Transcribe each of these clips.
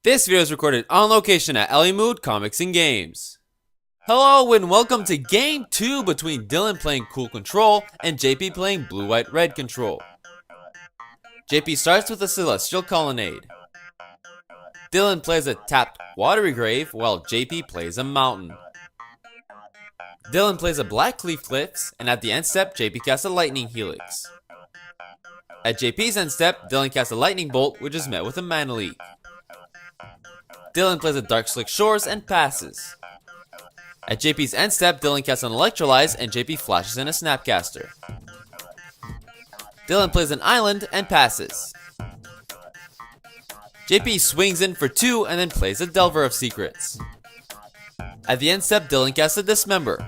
This video is recorded on location at Mood Comics and Games. Hello and welcome to Game 2 between Dylan playing Cool Control and JP playing Blue White Red Control. JP starts with a Celestial Colonnade. Dylan plays a tapped Watery Grave while JP plays a Mountain. Dylan plays a Black Cleaf Cliffs, and at the end step, JP casts a Lightning Helix. At JP's end step, Dylan casts a Lightning Bolt, which is met with a Mana Leak. Dylan plays a Dark Slick Shores and passes. At JP's end step, Dylan casts an Electrolyze and JP flashes in a Snapcaster. Dylan plays an Island and passes. JP swings in for 2 and then plays a Delver of Secrets. At the end step, Dylan casts a Dismember.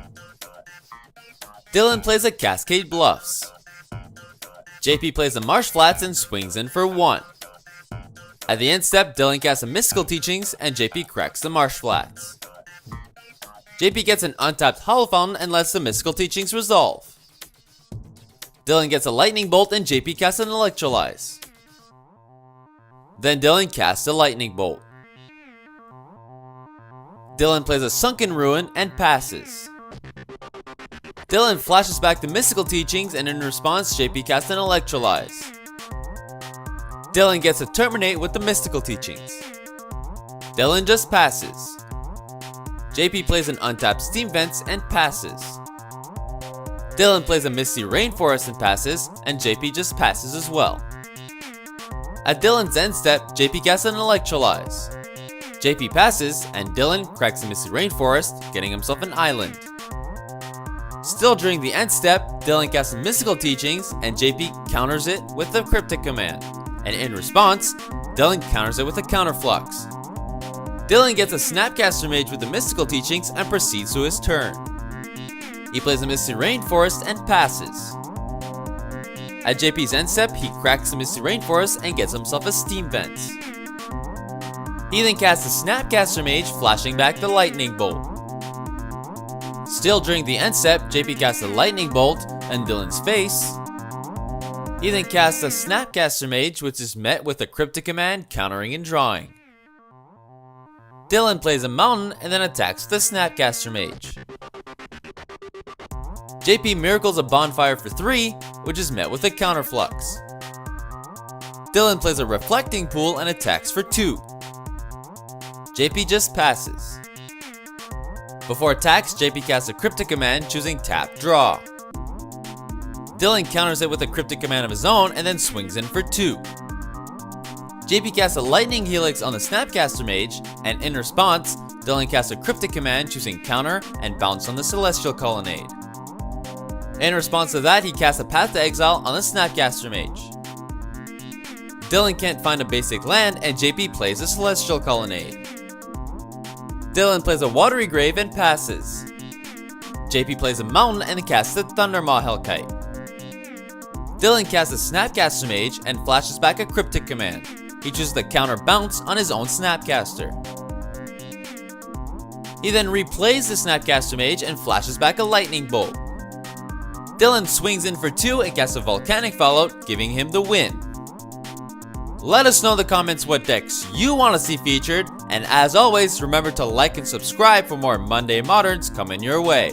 Dylan plays a Cascade Bluffs. JP plays a Marsh Flats and swings in for 1. At the end step, Dylan casts a Mystical Teachings and JP cracks the Marsh Flats. JP gets an untapped Hollow Fountain and lets the Mystical Teachings resolve. Dylan gets a Lightning Bolt and JP casts an Electrolyze. Then Dylan casts a Lightning Bolt. Dylan plays a Sunken Ruin and passes. Dylan flashes back the Mystical Teachings and in response, JP casts an Electrolyze. Dylan gets a Terminate with the Mystical Teachings. Dylan just passes. JP plays an untapped Steam Vents and passes. Dylan plays a Misty Rainforest and passes, and JP just passes as well. At Dylan's end step, JP casts an Electrolyze. JP passes, and Dylan cracks the Misty Rainforest, getting himself an Island. Still during the end step, Dylan casts Mystical Teachings, and JP counters it with the Cryptic Command. And in response, Dylan counters it with a Counterflux. Dylan gets a Snapcaster Mage with the Mystical Teachings and proceeds to his turn. He plays a Misty Rainforest and passes. At JP's end step, he cracks the Misty Rainforest and gets himself a Steam Vents. He then casts a Snapcaster Mage, flashing back the Lightning Bolt. Still during the end step, JP casts a Lightning Bolt in Dylan's face. He then casts a Snapcaster Mage, which is met with a Cryptic Command, countering and drawing. Dylan plays a Mountain and then attacks the Snapcaster Mage. JP miracles a Bonfire for 3, which is met with a Counterflux. Dylan plays a Reflecting Pool and attacks for 2. JP just passes. Before attacks, JP casts a Cryptic Command, choosing Tap Draw. Dylan counters it with a Cryptic Command of his own and then swings in for 2. JP casts a Lightning Helix on the Snapcaster Mage, and in response, Dylan casts a Cryptic Command, choosing Counter and Bounce on the Celestial Colonnade. In response to that, he casts a Path to Exile on the Snapcaster Mage. Dylan can't find a basic land, and JP plays a Celestial Colonnade. Dylan plays a Watery Grave and passes. JP plays a Mountain and casts the Thundermaw Hellkite. Dylan casts a Snapcaster Mage and flashes back a Cryptic Command. He chooses the Counter Bounce on his own Snapcaster. He then replays the Snapcaster Mage and flashes back a Lightning Bolt. Dylan swings in for 2 and casts a Volcanic Fallout, giving him the win. Let us know in the comments what decks you want to see featured, and as always, remember to like and subscribe for more Monday Moderns coming your way.